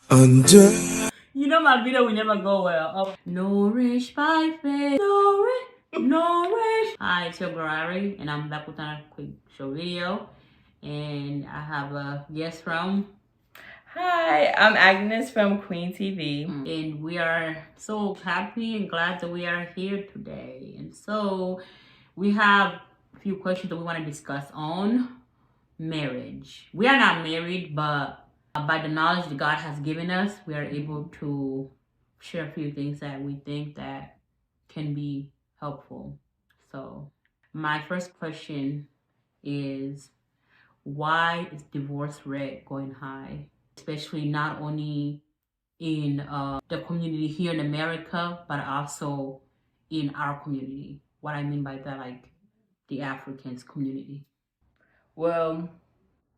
Under. You know my video will never go well. Oh. Nourished by faith. Nourished. Hi, it's your girl Ari, and I'm back with another quick show video. And I have a guest from. Hi, I'm Agnes from Queen TV. And we are so happy and glad that we are here today. And so we have a few questions that we want to discuss on marriage. We are not married, but by the knowledge that God has given us, we are able to share a few things that we think that can be helpful. So my first question is, why is divorce rate going high? Especially not only in the community here in America, but also in our community. What I mean by that, like the Africans community. Well,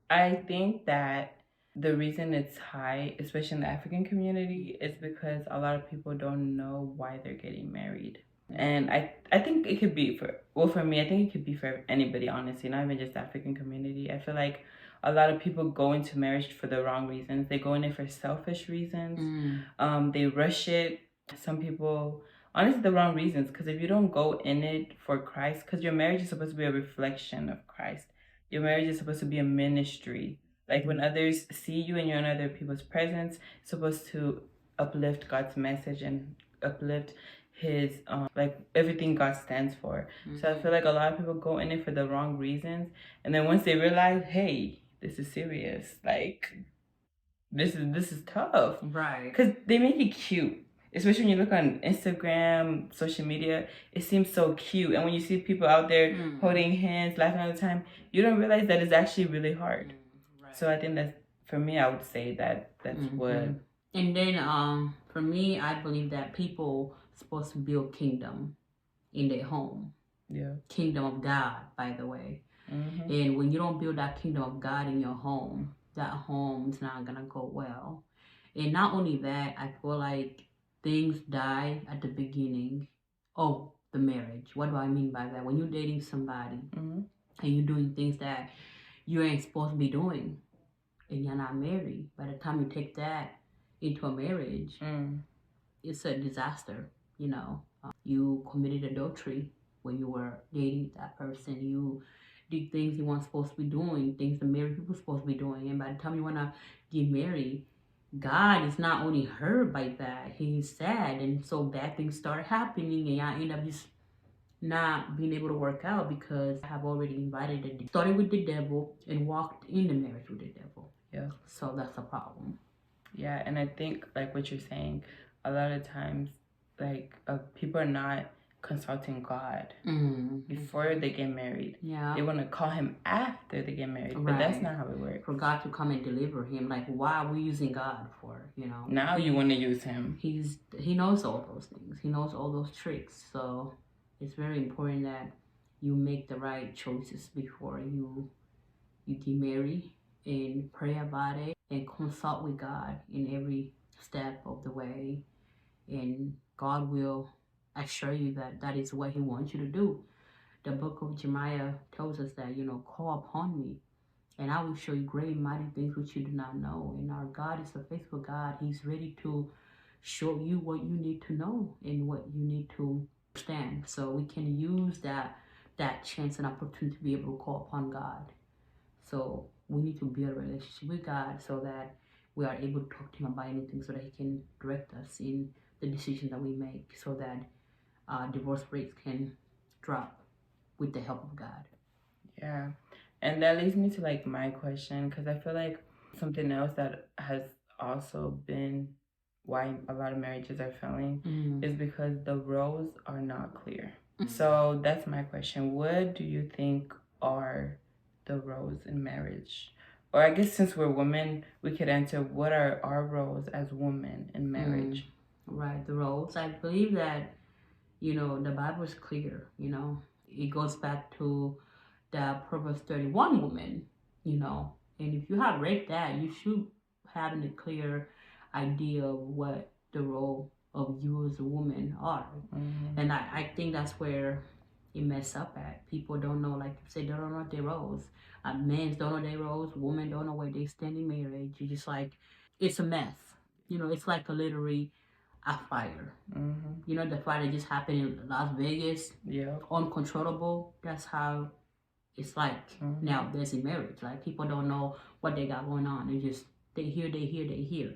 I think that the reason it's high, especially in the African community, is because a lot of people don't know why they're getting married. And I think it could be for me, I think it could be for anybody, honestly, not even just the African community. I feel like a lot of people go into marriage for the wrong reasons. They go in it for selfish reasons. They rush it. Some people, honestly, the wrong reasons. Because if you don't go in it for Christ, because your marriage is supposed to be a reflection of Christ. Your marriage is supposed to be a ministry. Like when others see you and you're in other people's presence, it's supposed to uplift God's message and uplift his like everything God stands for. So I feel like a lot of people go in it for the wrong reasons, and then once they realize, hey, this is serious, like this is tough, Right. because they make it cute. Especially when you look on Instagram, social media, it seems so cute. And when you see people out there holding hands, laughing all the time, you don't realize that it's actually really hard. Right. So I think that's, for me, I would say that that's what. And then for me, I believe that people supposed to build kingdom in their home. Yeah. Kingdom of God, by the way. And when you don't build that kingdom of God in your home, that home's not gonna go well. And not only that, I feel like things die at the beginning of the marriage. What do I mean by that? When you're dating somebody and you're doing things that you ain't supposed to be doing, and you're not married, by the time you take that into a marriage, it's a disaster. You committed adultery when you were dating that person. You did things you weren't supposed to be doing, things the married people supposed to be doing. And by the time you want to get married, God is not only hurt by that, he's sad. And so bad things start happening, and y'all end up just not being able to work out because I have already invited the started with the devil and walked in the marriage with the devil. Yeah. So that's a problem. Yeah, and I think like what you're saying, a lot of times, like people are not consulting God before they get married. Yeah. They want to call him after they get married, but that's not how it works. For God to come and deliver him, like why are we using God for? Now you want to use him. He knows all those things. He knows all those tricks. So it's very important that you make the right choices before you get married, and pray about it and consult with God in every step of the way, and God will assure you that that is what he wants you to do. The book of Jeremiah tells us that, call upon me and I will show you great and mighty things which you do not know. And our God is a faithful God. He's ready to show you what you need to know and what you need to understand. So we can use that chance and opportunity to be able to call upon God. So we need to build a relationship with God so that we are able to talk to him about anything, so that he can direct us in the decisions that we make, so that divorce rates can drop with the help of God. Yeah. And that leads me to like my question, because I feel like something else that has also been why a lot of marriages are failing is because the roles are not clear. So that's my question. What do you think are the roles in marriage? Or I guess since we're women, we could answer, what are our roles as women in marriage? Right, the roles. I believe that, the Bible is clear, It goes back to the Proverbs 31 woman, And if you have read that, you should have a clear idea of what the role of you as a woman are. And I think that's where it mess up at. People don't know, like you said, they don't know their roles. Men don't know their roles. Women don't know where they stand in marriage. You just like, it's a mess. It's like a fire. The fire that just happened in Las Vegas. Yeah. Uncontrollable. That's how it's like nowadays in marriage. Like, people don't know what they got going on. They hear.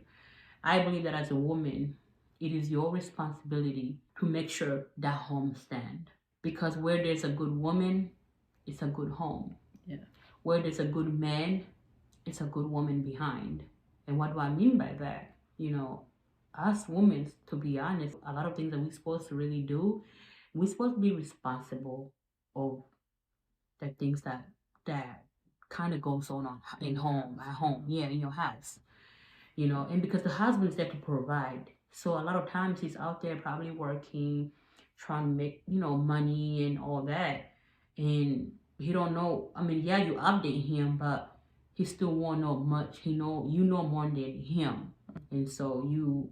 I believe that as a woman, it is your responsibility to make sure that home stand. Because where there's a good woman, it's a good home. Yeah. Where there's a good man, it's a good woman behind. And what do I mean by that? Us women, to be honest, a lot of things that we're supposed to really do, we're supposed to be responsible of the things that kind of goes on in home, at home, yeah, in your house. And because the husband's there to provide, so a lot of times he's out there probably working, trying to make money and all that, and he don't know. I mean, yeah, you update him, but he still won't know much. You know more than him, and so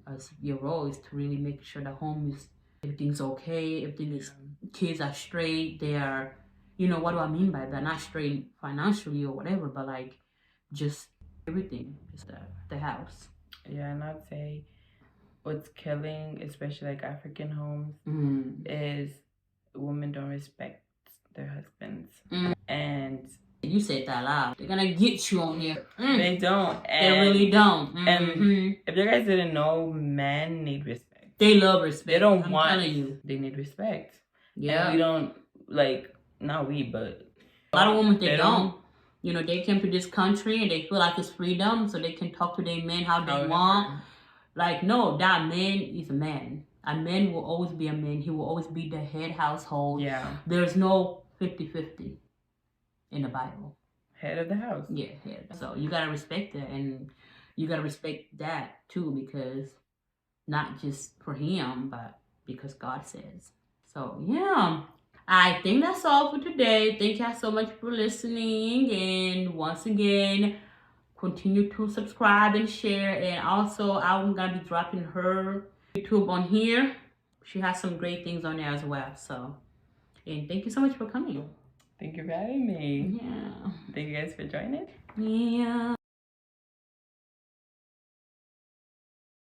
as your role is to really make sure the home is everything's okay, everything is kids are straight. They are, what do I mean by that? Not straight financially or whatever, but like just everything, just the house. Yeah, and I'd say what's killing, especially like African homes, is women don't respect their husbands. And you said that loud. They're gonna get you on here. They don't. They really don't. And if you guys didn't know, men need respect. They love respect. They don't I'm want. telling you. They need respect. Yeah. And we don't not we, but a lot of women they don't. They came to this country and they feel like it's freedom, so they can talk to their men how they want. Like, no, that man is a man. A man will always be a man. He will always be the head household. Yeah. There's no 50-50 in the Bible. Head of the house. Yeah, head. So you gotta respect that, and you gotta respect that too, because not just for him, but because God says. So yeah. I think that's all for today. Thank y'all so much for listening. And once again, continue to subscribe and share. And also, I'm going to be dropping her YouTube on here. She has some great things on there as well. So, and thank you so much for coming. Thank you for having me. Yeah. Thank you guys for joining. Yeah.